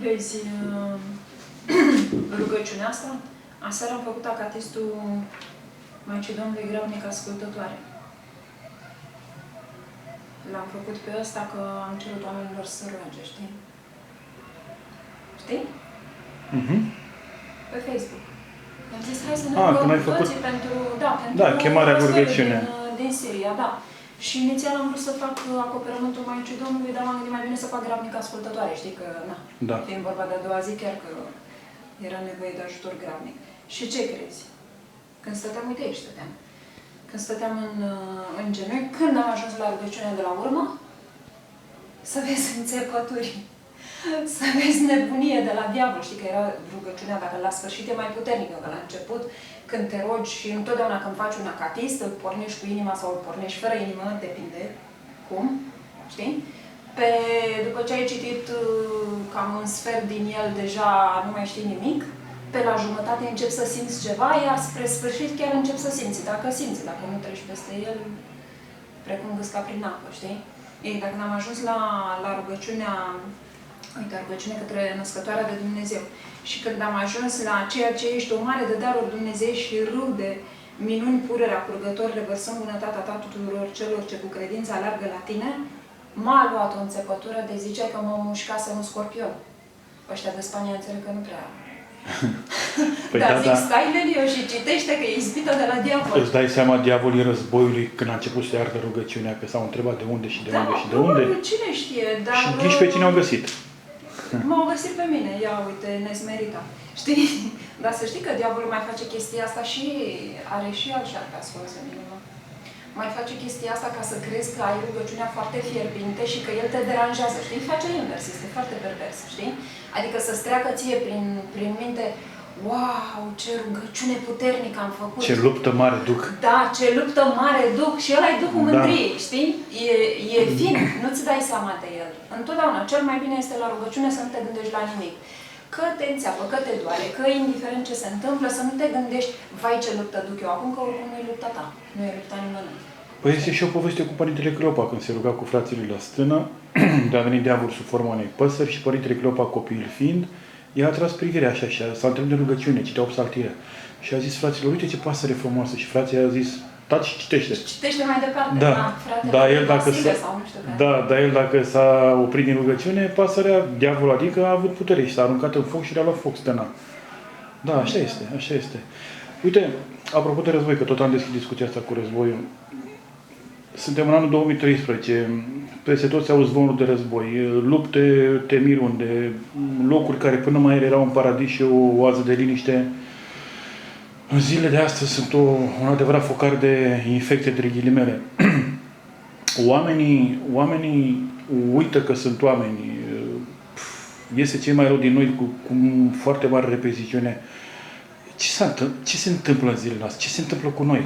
Vezi, rugăciunea asta, aseară am făcut acatistul Maicii Domnului Grabnic Ascultătoare. L-am făcut pe ăsta că am cerut oamenilor să roage, știi? Știi? Pe Facebook. Am zis, hai să ne rugăm cu toții pentru... Da, chemarea rugăciune. Din Siria, da. Și inițial am vrut să fac acoperământul Maicii Domnului, dar m-am gândit mai bine să fac Grabnic Ascultătoare, știi că, na, fiind vorba de a doua zi, chiar că era nevoie de ajutor grabnic. Și ce crezi? Când stăteam, uite aici stăteam. Când stăteam în genunchi, când am ajuns la rugăciunea de la urmă, să vezi înțepături, să vezi nebunie de la diavol. Știi că era rugăciunea, dacă la sfârșit e mai puternică, că la început, când te rogi și întotdeauna când faci un acatist, îl pornești cu inima sau îl pornești fără inimă, depinde cum, știi? După ce ai citit cam un sfert din el, deja nu mai știi nimic, pe la jumătate începi să simți ceva, iar spre sfârșit chiar începi să simți. Dacă simți, dacă nu treci peste el, precum gâsca prin apă, știi? Ei, dacă n-am ajuns la rugăciunea, uite, rugăciune către Născătoarea de Dumnezeu, și când am ajuns la ceea ce ești o mare de daruri Dumnezeu și râu de minuni purerea curgător, revărsând bunătatea ta tuturor celor ce cu credință aleargă la tine, m-a luat o înțepătură de ziceai că mă mușcase un scorpion. Ăștia de Spania înțeleg că nu prea... Păi dar zic, stai Lelio și citește că e izbită de la diavol. Îți dai seama diavolii războiului când a început să iartă rugăciunea, că s-au întrebat de unde și de unde și de unde? Cine știe, dar... Și nici pe cine au găsit. M-au găsit pe mine, ia uite, nesmerita. Știi? Dar să știi că diavolul mai face chestia asta și are și alt șarpe ascuns în inimă. Mai face chestia asta ca să crezi că ai rugăciunea foarte fierbinte și că el te deranjează, știi? Face invers, este foarte pervers, știi? Adică să-ți treacă ție prin minte, wow, ce rugăciune puternică am făcut. Ce luptă mare duc. Da, ce luptă mare duc. Și ăla e Duhul Mândriei, știi? E fin, nu-ți dai seama de el. Întotdeauna, cel mai bine este la rugăciune să nu te gândești la nimic. Că te înțeapă, că te doare, că indiferent ce se întâmplă, să nu te gândești, vai ce luptă duc eu acum, că oricum nu e lupta ta, nu e lupta nimănui. Păi este și o poveste cu Părintele Cleopa, când se ruga cu frații lui la stână, de a venit diavolul sub forma unei păsări și Părintele Cleopa, copil fiind, i-a atras privirea așa și s-a întrebat de rugăciune, citea 8 psaltire. Și a zis fraților, uite ce pasăre frumoasă. Și frații i-a zis, taci și citește. Citește mai departe, dar el dacă s-a oprit din rugăciune, pasărea, diavolul adică, a avut putere și s-a aruncat în foc și le-a luat foc stâna. Da, așa este, așa este. Uite, apropo de război, că tot am deschis discuția asta cu războiul. Suntem în anul 2013, peste tot se auzi zvonul de război, lupte temirunde, locuri care până mai erau un paradis și o oază de liniște. În zilele de astăzi sunt un adevărat focar de infecte, de ghilimele. Oamenii uită că sunt oameni. Iese cei mai rău din noi cu foarte mare repeziciune. Ce se întâmplă în zilele astea? Ce se întâmplă cu noi?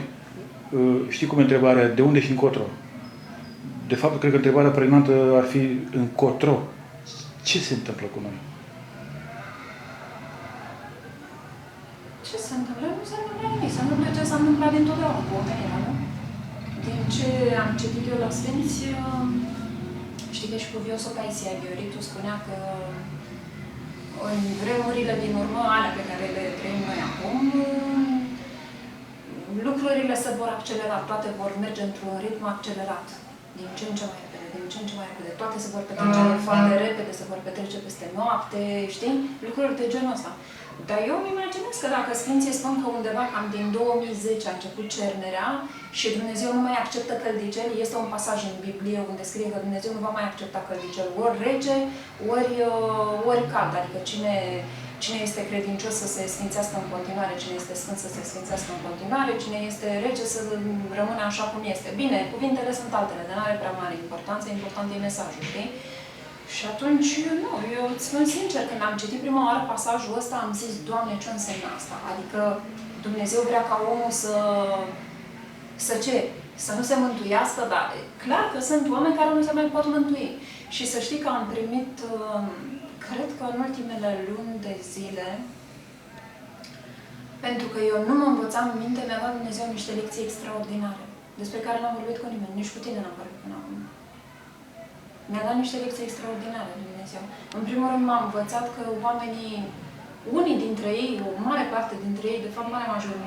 Știi cum e întrebarea? De unde și încotro? De fapt, cred că întrebarea pregnantă ar fi încotro. Ce se întâmplă cu noi? Ce se întâmplă? Nu se întâmplă nimic. Se întâmplă ce s-a întâmplat dintotdeauna cu omenirea, nu? Din ce am citit eu la Sfinți, știi că și cu Vioso Paisia Gheoritu spunea că în vremurile din urmă, alea pe care le trăim noi acum, lucrurile se vor accelera, toate vor merge într-un ritm accelerat, din ce în ce mai repede, din ce în ce mai repede. Toate se vor petrece foarte repede, se vor petrece peste noapte, știi? Lucruri de genul ăsta. Dar eu îmi imaginez că dacă Sfinții spun că undeva cam din 2010 a început cernerea și Dumnezeu nu mai acceptă căldiceli, este un pasaj în Biblie unde scrie că Dumnezeu nu va mai accepta căldiceli, ori rece, ori cald. Adică cine este credincios să se sfințească în continuare, cine este sfânt să se sfințească în continuare, cine este rece să rămână așa cum este. Bine, cuvintele sunt altele, dar nu are prea mare importanță, important e mesajul, știi? Și atunci, nu, eu îți spun sincer, când am citit prima oară pasajul ăsta, am zis, Doamne, ce înseamnă asta? Adică Dumnezeu vrea ca omul să nu se mântuiască, dar clar că sunt oameni care nu se mai pot mântui. Și să știi că am primit, cred că în ultimele luni de zile, pentru că eu nu mă învățam în minte, mi-a dat Dumnezeu niște lecții extraordinare, despre care n-am vorbit cu nimeni, nici cu tine n-am vorbit până acum. Mi-a dat niște lecții extraordinare Dumnezeu. Dumnezeu. În primul rând m-am învățat că oamenii, unii dintre ei, o mare parte dintre ei, de fapt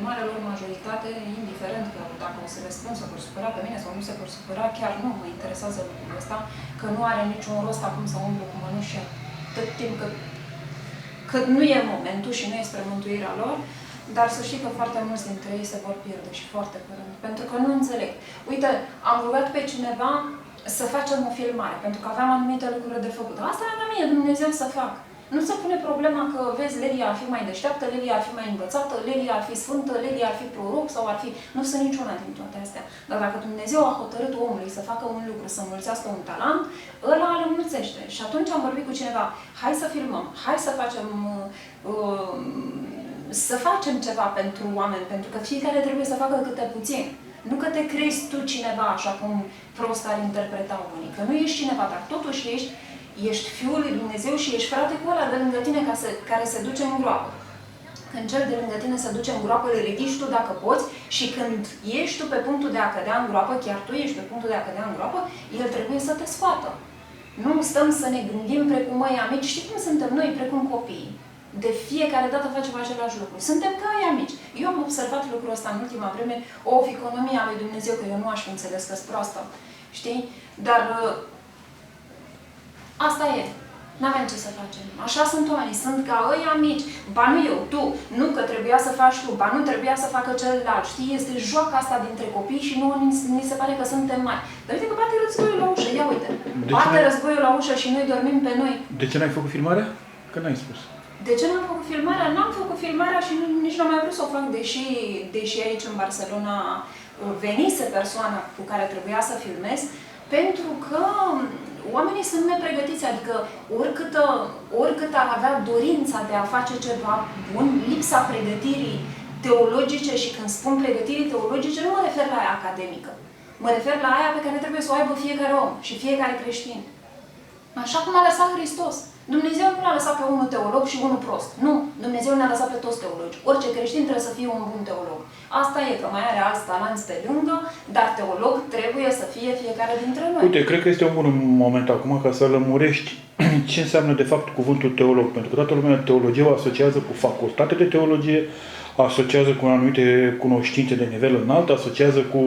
marea lor majoritate, indiferent că dacă o să răspund, se vor supăra pe mine sau nu se vor supăra, chiar nu mă interesează lucrul ăsta, că nu are niciun rost acum să umblu cu mănuși atât timp cât nu e momentul și nu e spre mântuirea lor, dar să știi că foarte mulți dintre ei se vor pierde și foarte curând, pentru că nu înțeleg. Uite, am rugat pe cineva să facem o filmare, pentru că aveam anumite lucruri de făcut. Asta era mie Dumnezeu să fac. Nu se pune problema că, vezi, Lelia ar fi mai deșteaptă, Lelia ar fi mai învățată, Lelia ar fi sfântă, Lelia ar fi proroc sau ar fi... Nu sunt niciuna din toate astea. Dar dacă Dumnezeu a hotărât omului să facă un lucru, să înmulțească un talent, ăla îl înmulțește. Și atunci am vorbit cu cineva, hai să filmăm, hai să facem ceva pentru oameni, pentru că fiecare trebuie să facă câte puțin. Nu că te crezi tu cineva, așa cum prost ar interpreta unii. Că nu ești cineva, dar totuși ești Fiul lui Dumnezeu și ești frate cu ăla de lângă tine care se duce în groapă. Când cel de lângă tine se duce în groapă, îl ridici tu dacă poți și când ești tu pe punctul de a cădea în groapă, chiar tu ești pe punctul de a cădea în groapă, el trebuie să te scoată. Nu stăm să ne gândim precum măi amici. Știi cum suntem noi, precum copiii? De fiecare dată facem același lucru. Suntem ca ei amici. Eu am observat lucrul ăsta în ultima vreme, o economie a lui Dumnezeu, că eu nu aș fi înțeles că-s proastă. Știi? Dar asta e. N-avem ce să facem. Așa sunt oamenii. Sunt ca ei amici. Ba nu eu, tu. Nu că trebuia să faci tu. Ba nu trebuia să facă celălalt. Știi? Este joaca asta dintre copii și nu ni se pare că suntem mari. Dar uite că bate războiul la ușă. Ia uite. Bate războiul la ușă și noi dormim pe noi. De ce n-ai făcut filmarea? Că n-ai spus. De ce n-am făcut filmarea? N-am făcut filmarea și nici nu am mai vrut să o fac, deși aici în Barcelona venise persoana cu care trebuia să filmez, pentru că oamenii sunt nepregătiți, adică oricât ar avea dorința de a face ceva bun, lipsa pregătirii teologice, și când spun pregătirii teologice, nu mă refer la aia academică. Mă refer la aia pe care trebuie să o aibă fiecare om și fiecare creștin. Așa cum a lăsat Hristos. Dumnezeu nu l-a lăsat pe unul teolog și unul prost. Nu. Dumnezeu ne-a lăsat pe toți teologi. Orice creștin trebuie să fie un bun teolog. Asta e, că mai are alți talanți pe lângă, dar teolog trebuie să fie fiecare dintre noi. Uite, cred că este un bun moment acum ca să lămurești ce înseamnă de fapt cuvântul teolog. Pentru că toată lumea teologie o asociază cu facultate de teologie, asociază cu anumite cunoștințe de nivel înalt, asociază cu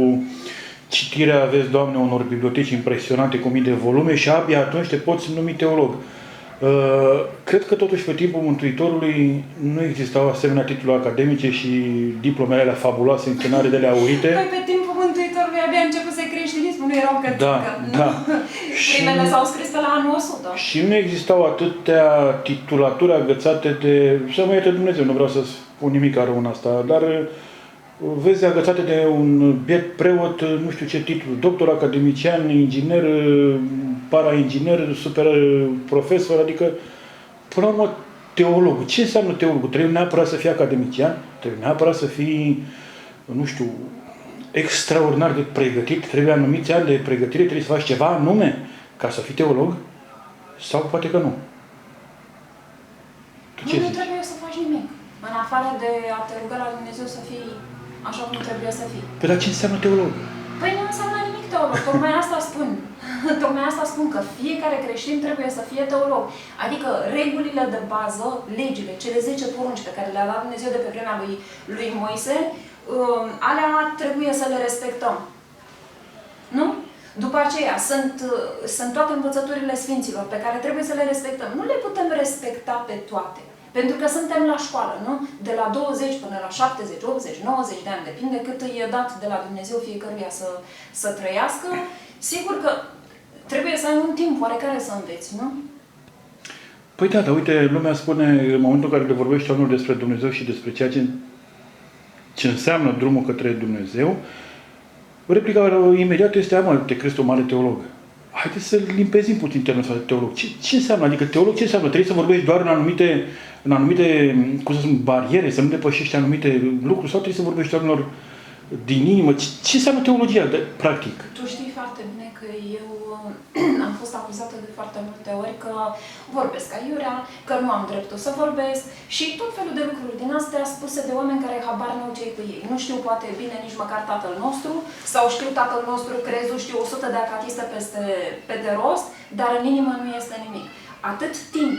citirea, vezi, Doamne, unor biblioteci impresionante cu mii de volume și abia atunci te poți numi teolog. Cred că totuși pe timpul Mântuitorului nu existau asemenea titluri academice și diplomele alea fabuloase, închinarele aurite. Păi pe timpul Mântuitorului abia începuse creștinismul, nu erau cătică. Da. Primele s-au scris pe la anul 100. Și nu existau atâtea titulaturi agățate de... Să mă ierte Dumnezeu, nu vreau să spun nimic rău în asta, dar vezi, agățate de un biet preot, nu știu ce titlu, doctor, academician, inginer, para-inginer, super profesor, adică, până la urmă, teologul. Ce înseamnă teologul? Trebuie neapărat să fii academician, trebuie neapărat să fii, nu știu, extraordinar de pregătit, trebuie anumiți ani de pregătire, trebuie să faci ceva anume ca să fii teolog? Sau poate că nu? Tu ce zici? Nu trebuie să faci nimic. În afară de a te ruga la Dumnezeu să fii așa cum trebuie să fii. Păi dar ce înseamnă teolog? Păi nu înseamnă nimic teolog. Tocmai asta spun. Tocmai asta spun, că fiecare creștin trebuie să fie teolog. Adică regulile de bază, legile, cele 10 porunci pe care le-a dat Dumnezeu de pe vremea lui Moise, alea trebuie să le respectăm. Nu? După aceea, sunt toate învățăturile Sfinților pe care trebuie să le respectăm. Nu le putem respecta pe toate. Pentru că suntem la școală, nu? De la 20 până la 70, 80, 90 de ani, depinde cât îi e dat de la Dumnezeu fiecăruia să trăiască. Sigur că trebuie să ai un timp oarecare să înveți, nu? Păi da, dar uite, lumea spune, în momentul în care le vorbește omul despre Dumnezeu și despre ceea ce înseamnă drumul către Dumnezeu, replica imediat este, mă, te crezi o mare teolog. Haideți să limpezim puțin termenul ăsta de teolog. Ce înseamnă? Adică teolog ce înseamnă? Trebuie să vorbești doar în anumite, cum să spun, bariere, să nu depășești anumite lucruri, sau trebuie să vorbești doar unor din inimă? Ce înseamnă teologia, practic? Tu știi foarte bine că eu am fost acuzată de foarte multe ori că vorbesc aiurea, că nu am dreptul să vorbesc și tot felul de lucruri din astea spuse de oameni care habar n-au ce-i cu ei. Nu știu poate bine nici măcar Tatăl nostru, sau știu Tatăl nostru, crezul, știu 100 de acatiste pe de rost, dar în inimă nu este nimic. atât timp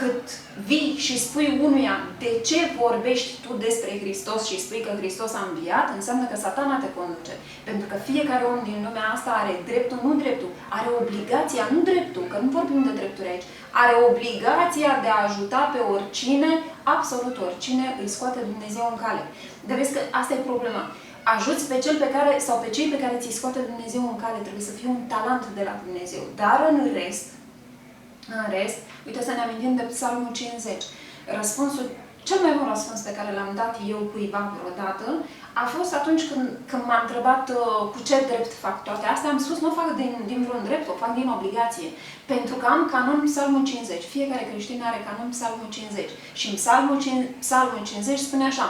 cât vii și spui unuia de ce vorbești tu despre Hristos și spui că Hristos a înviat, înseamnă că Satana te conduce. Pentru că fiecare om din lumea asta are dreptul, nu dreptul, are obligația, nu dreptul, că nu vorbim de drepturi aici, are obligația de a ajuta pe oricine, absolut oricine, îi scoate Dumnezeu în cale. Dar vezi că asta e problema. Ajuți pe cel pe care, sau pe cei pe care ți-i scoate Dumnezeu în cale, trebuie să fie un talent de la Dumnezeu. Dar în rest, uite să ne amintim de Psalmul 50. Răspunsul, cel mai bun răspuns pe care l-am dat eu cuiva vreodată, a fost atunci când m-a întrebat cu ce drept fac toate astea. Am spus, nu fac din vreun drept, o fac din obligație. Pentru că am canon Psalmul 50. Fiecare creștin are canon Psalmul 50. Și în Psalmul 50 spune așa: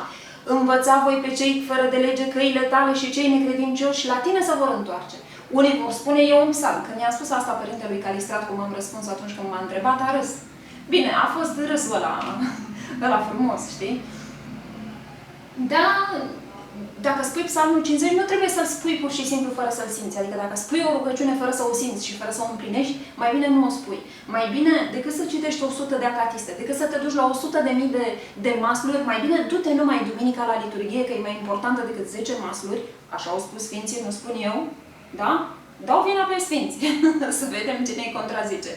învăța voi pe cei fără de lege căile tale și cei necredincioși și la tine se vor întoarce. Unii vor spune, eu un psalm. Când i-am spus asta părintelui Calistrat, cum am răspuns atunci când m-a întrebat, a râs. Bine, a fost râsul ăla frumos, știi? Da, dacă spui Psalmul 50, nu trebuie să-l spui pur și simplu fără să-l simți. Adică dacă spui o rugăciune fără să o simți și fără să o împlinești, mai bine nu o spui. Mai bine, decât să citești 100 de acatiste, decât să te duci la 100.000 de masluri, mai bine du-te numai duminica la liturghie, că e mai importantă decât 10 masluri, așa au spus Sfinții, nu spun eu, da? Dau vina pe Sfinți, să vedem cine îi contrazice.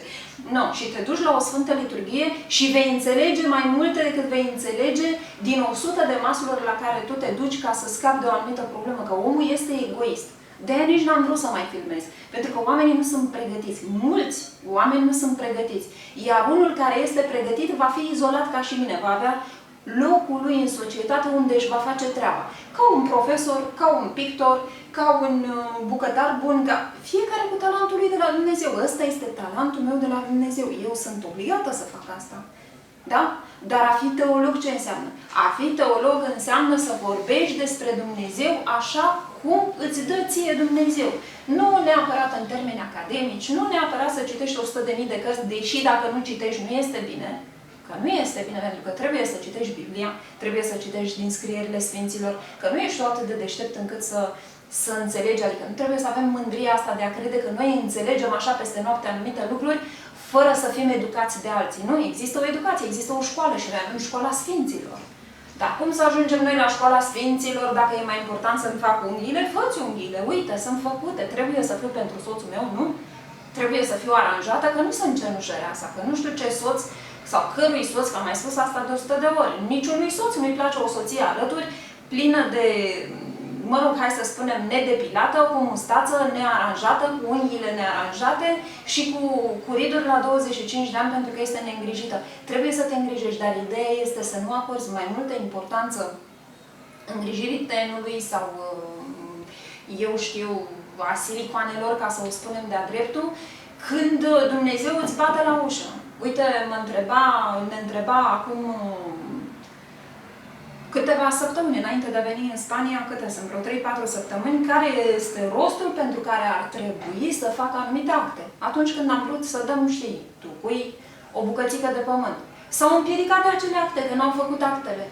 No, și te duci la o Sfântă Liturghie și vei înțelege mai multe decât vei înțelege din 100 de masluri la care tu te duci ca să scapi de o anumită problemă, că omul este egoist. De-aia nici n-am vrut să mai filmez, pentru că oamenii nu sunt pregătiți. Mulți oameni nu sunt pregătiți. Iar unul care este pregătit va fi izolat ca și mine, va avea locul lui în societate unde își va face treaba. Ca un profesor, ca un pictor, ca un bucătar bun, ca fiecare cu talentul lui de la Dumnezeu. Ăsta este talentul meu de la Dumnezeu. Eu sunt obligată să fac asta. Da? Dar a fi teolog ce înseamnă? A fi teolog înseamnă să vorbești despre Dumnezeu așa cum îți dă ție Dumnezeu. Nu neapărat în termeni academici, nu neapărat să citești 100.000 de cărți, deși dacă nu citești nu este bine. Că nu este bine, pentru că trebuie să citești Biblia, trebuie să citești din scrierile Sfinților, că nu ești tu atât de deștept încât să înțelegi, adică nu trebuie să avem mândria asta de a crede că noi înțelegem așa peste noapte anumite lucruri, fără să fim educați de alții. Nu, există o educație, există o școală și noi avem școala Sfinților. Dar cum să ajungem noi la școala Sfinților dacă e mai important să-mi fac unghiile? Fă-ți unghiile, uite, sunt făcute, trebuie să fiu pentru soțul meu, nu? Trebuie să fiu aranjată, că nu sunt cenușăreasa, că nu știu ce soț sau cărui soț, că am mai spus asta de 100 de ori. Niciunui soț nu-i place o soție alături, plină de, mă rog, hai să spunem, nedepilată, cu mustață nearanjată, cu unghiile nearanjate și cu riduri la 25 de ani pentru că este neîngrijită. Trebuie să te îngrijești, dar ideea este să nu acorzi mai multă importanță îngrijirii tenului sau, eu știu, a silicoanelor, ca să o spunem de-a dreptul, când Dumnezeu îți bate la ușă. Uite, ne întreba acum câteva săptămâni înainte de a veni în Spania, câte sunt, vreo 3-4 săptămâni, care este rostul pentru care ar trebui să facă anumite acte. Atunci când am vrut să dăm, știi, tu cui o bucățică de pământ. S-au împiedicat de acele acte, că n-au făcut actele.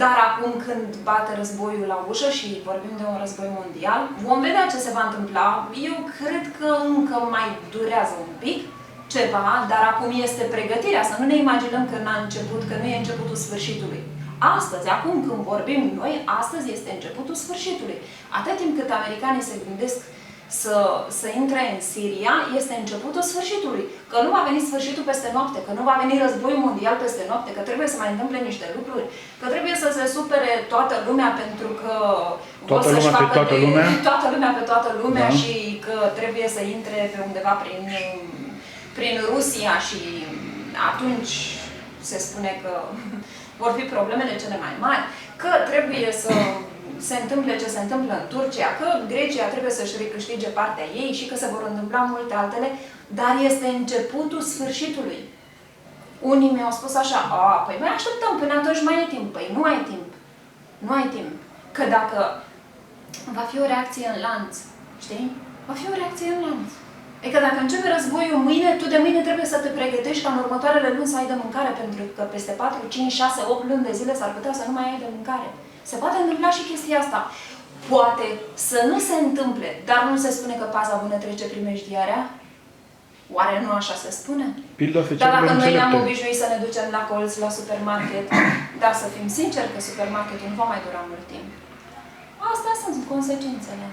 Dar acum când bate războiul la ușă și vorbim de un război mondial, vom vedea ce se va întâmpla. Eu cred că încă mai durează un pic ceva, dar acum este pregătirea. Să nu ne imaginăm că n-a început, că nu e începutul sfârșitului. Astăzi, acum când vorbim noi, astăzi este începutul sfârșitului. Atât timp cât americanii se gândesc să intre în Siria, este începutul sfârșitului. Că nu va veni sfârșitul peste noapte, că nu va veni războiul mondial peste noapte, că trebuie să mai întâmple niște lucruri, că trebuie să se supere toată lumea pentru că toată lumea pe toată lumea? Toată lumea pe toată lumea, da. Și că trebuie să intre pe undeva prin Rusia și atunci se spune că vor fi problemele cele mai mari, că trebuie să se întâmple ce se întâmplă în Turcia, că Grecia trebuie să-și recâștige partea ei și că se vor întâmpla multe altele, dar este începutul sfârșitului. Unii mi-au spus așa, păi mai așteptăm până atunci, mai e timp. Păi nu ai timp. Nu ai timp. Că dacă va fi o reacție în lanț, știi? Va fi o reacție în lanț. Adică dacă începe războiul mâine, tu de mâine trebuie să te pregătești ca în următoarele luni să ai de mâncare, pentru că peste 4, 5, 6, 8 luni de zile s-ar putea să nu mai ai de mâncare. Se poate întâmpla și chestia asta. Poate să nu se întâmple, dar nu se spune că paza bună trece primejdiarea? Oare nu așa se spune? Pilda Dar dacă noi ne-am obișnuit să ne ducem la colț, la supermarket, dar să fim sinceri că supermarketul nu va mai dura mult timp. Astea sunt consecințele.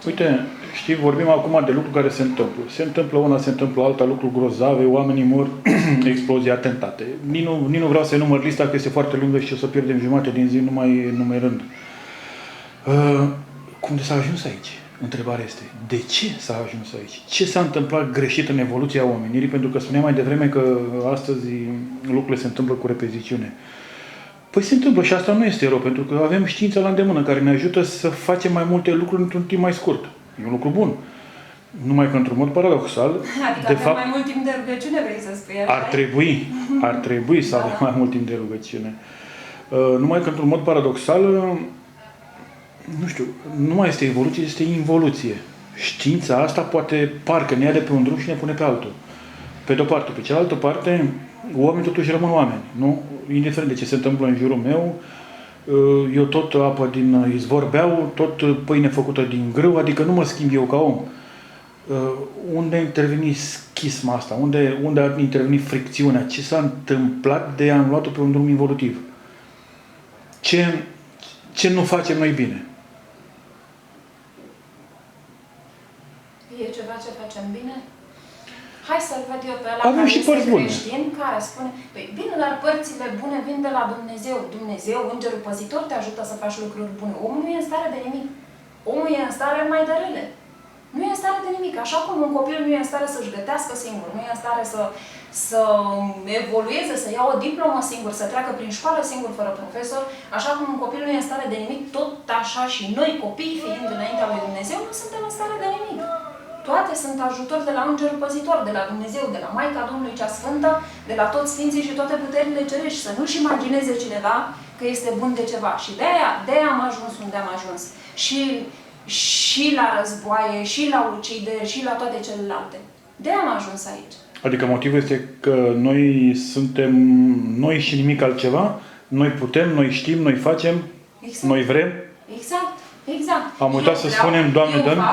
Uite, știi, vorbim acum de lucruri care se întâmplă. Se întâmplă una, se întâmplă alta, lucruri grozave, oamenii mor, explozii, atentate. Nici nu vreau să enumăr lista, că este foarte lungă și o să pierdem jumătate din zi numai numerând. Cum de s-a ajuns aici? Întrebarea este, de ce s-a ajuns aici? Ce s-a întâmplat greșit în evoluția omenirii? Pentru că spuneam mai devreme că astăzi lucrurile se întâmplă cu repetițiune. Păi se întâmplă și asta nu este rău, pentru că avem știința la îndemână care ne ajută să facem mai multe lucruri într-un timp mai scurt. E un lucru bun. Numai că într-un mod paradoxal, adică de avem fapt, mai mult timp de rugăciune, vrei să spui? Ar trebui să avem mai mult timp de rugăciune. Numai că într-un mod paradoxal, nu știu, nu mai este evoluție, este involuție. Știința asta poate parcă ne ia de pe un drum și ne pune pe altul. Pe de-o parte. Pe cealaltă parte, oamenii totuși rămân oameni, nu? Indiferent de ce se întâmplă în jurul meu, eu tot apă din izvor beau, tot pâine făcută din grâu, adică nu mă schimb eu ca om. Unde a intervenit schisma asta? Unde a intervenit fricțiunea? Ce s-a întâmplat de am luat-o pe un drum involutiv? Ce nu facem noi bine? E ceva ce facem bine? Hai să-l văd eu pe ăla avem care și este părți bune. creștin, care spune, păi bine, dar părțile bune vin de la Dumnezeu. Dumnezeu, Îngerul Păzitor, te ajută să faci lucruri bune. Omul nu e în stare de nimic. Omul e în stare mai de rele. Nu e în stare de nimic. Așa cum un copil nu e în stare să-și gătească singur, nu e în stare să evolueze, să ia o diplomă singur, să treacă prin școală singur, fără profesor, așa cum un copil nu e în stare de nimic, tot așa și noi, copiii fiind înaintea lui Dumnezeu, nu suntem în stare de nimic. Toate sunt ajutori de la Îngerul Păzitor, de la Dumnezeu, de la Maica Domnului cea Sfântă, de la toți Sfinții și toate puterile cerești. Să nu-și imagineze cineva că este bun de ceva. Și de-aia am ajuns unde am ajuns. Și la războaie, și la ucideri, și la toate celelalte. De-aia am ajuns aici. Adică motivul este că noi suntem noi și nimic altceva? Noi putem, noi știm, noi facem, exact. Noi vrem? Exact. Exact. Am uitat să spunem, Doamne, dă-mi.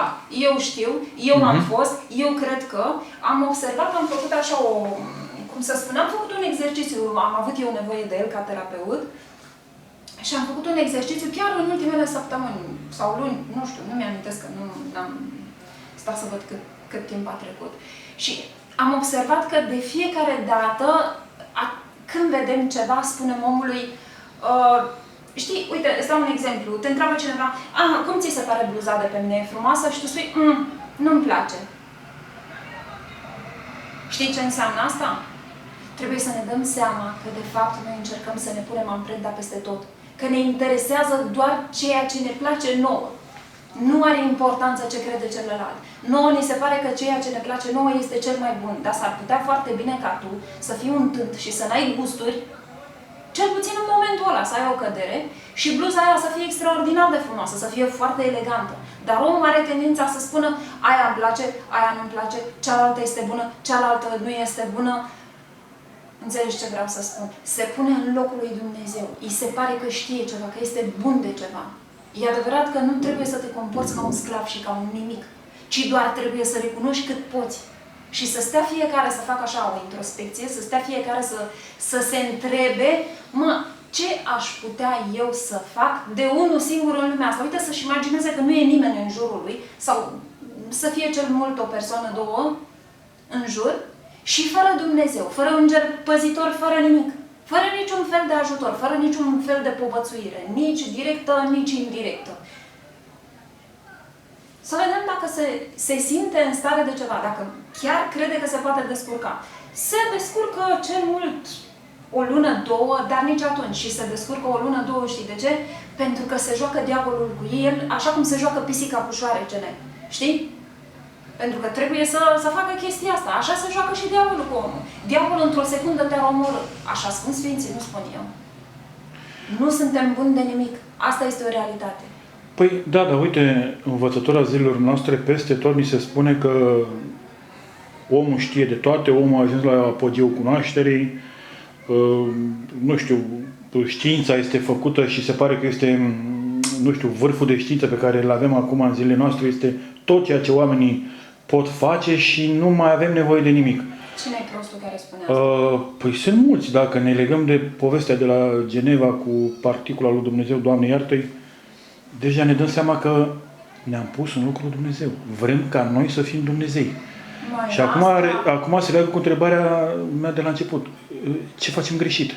Eu știu, eu am fost, eu cred că am observat, am făcut așa cum să spun, am făcut un exercițiu, am avut eu nevoie de el ca terapeut și am făcut un exercițiu chiar în ultimele săptămâni sau luni, nu știu, nu mi-amintesc că nu am stat să văd cât timp a trecut. Și am observat că de fiecare dată, când vedem ceva, spunem omului, știi, uite, îți dau un exemplu. Te întreabă cineva, cum ți se pare bluza de pe mine? E frumoasă? Și tu spui, nu-mi place. Știi ce înseamnă asta? Trebuie să ne dăm seama că, de fapt, noi încercăm să ne punem amprenta peste tot. Că ne interesează doar ceea ce ne place nouă. Nu are importanță ce crede celălalt. Nouă ni se pare că ceea ce ne place nouă este cel mai bun. Dar s-ar putea foarte bine ca tu să fii un tânt și să n-ai gusturi, cel puțin în momentul ăla, să ai o cădere și bluza aia să fie extraordinar de frumoasă, să fie foarte elegantă. Dar omul are tendința să spună, aia îmi place, aia nu-mi place, cealaltă este bună, cealaltă nu este bună. Înțelegi ce vreau să spun? Se pune în locul lui Dumnezeu. Îi se pare că știe ceva, că este bun de ceva. E adevărat că nu trebuie să te comporți ca un sclav și ca un nimic, ci doar trebuie să recunoști cât poți. Și să stea fiecare să facă așa o introspecție, să stea fiecare să se întrebe, ce aș putea eu să fac de unul singur în lumea asta? Uite, să-și imagineze că nu e nimeni în jurul lui, sau să fie cel mult o persoană, două, în jur, și fără Dumnezeu, fără Înger Păzitor, fără nimic, fără niciun fel de ajutor, fără niciun fel de povățuire, nici directă, nici indirectă. Să vedem dacă se simte în stare de ceva, dacă chiar crede că se poate descurca. Se descurcă cel mult o lună, două, dar nici atunci. Și se descurcă o lună, două, știi de ce? Pentru că se joacă diavolul cu el, așa cum se joacă pisica cu șoarecele. Știi? Pentru că trebuie să facă chestia asta. Așa se joacă și diavolul cu omul. Diavolul într-o secundă te-ar omorî. Așa spun Sfinții, nu spun eu. Nu suntem buni de nimic. Asta este o realitate. Păi, da, dar uite, învățătura zilelor noastre, peste tot ni se spune că omul știe de toate, omul a ajuns la apogeul cunoașterii, nu știu, știința este făcută și se pare că este, nu știu, vârful de știință pe care îl avem acum în zilele noastre este tot ceea ce oamenii pot face și nu mai avem nevoie de nimic. Cine e prostul care spune asta? Păi sunt mulți. Dacă ne legăm de povestea de la Geneva cu particula lui Dumnezeu, Doamne iartă-i, deja ne dăm seama că ne-am pus în locul lui Dumnezeu. Vrem ca noi să fim Dumnezei. Și acum se leagă cu întrebarea mea de la început. Ce facem greșit?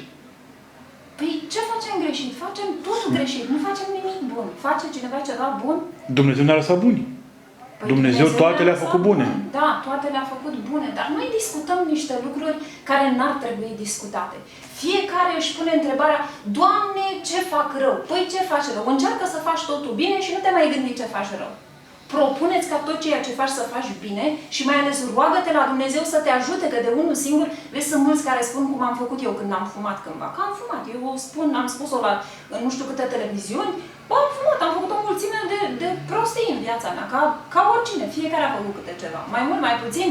Păi ce facem greșit? Facem totul greșit. Nu facem nimic bun. Face cineva ceva bun? Dumnezeu ne-a lăsat buni. Păi Dumnezeu toate le-a făcut bune. Da, toate le-a făcut bune. Dar noi discutăm niște lucruri care n-ar trebui discutate. Fiecare își pune întrebarea: Doamne, ce fac rău? Păi ce faci rău? Încearcă să faci totul bine și nu te mai gândi ce faci rău. Propuneți ca tot ceea ce faci să faci bine și mai ales roagă-te la Dumnezeu să te ajute, că de unul singur, vezi, sunt mulți care spun cum am făcut eu când am fumat cândva. Că am fumat, eu o spun, am spus-o la nu știu câte televiziuni, am fumat, am făcut o mulțime de prostii în viața mea, ca oricine, fiecare a făcut câte ceva. Mai mult, mai puțin,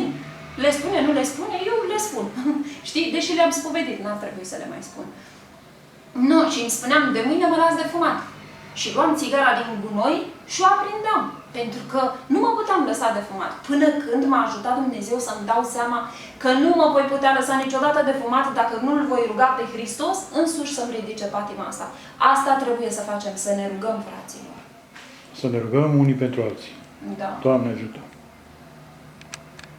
le spune, nu le spune, eu le spun. Știi? Deși le-am spovedit, n-ar trebui să le mai spun. Nu, și îmi spuneam, de mâine mă las de fumat. Și luam țigara din gunoi și o aprindeam. Pentru că nu mă puteam lăsa de fumat. Până când m-a ajutat Dumnezeu să-mi dau seama că nu mă voi putea lăsa niciodată de fumat dacă nu-L voi ruga pe Hristos însuși să-mi ridice patima asta. Asta trebuie să facem, să ne rugăm, fraților. Să ne rugăm unii pentru alții. Da. Doamne ajută!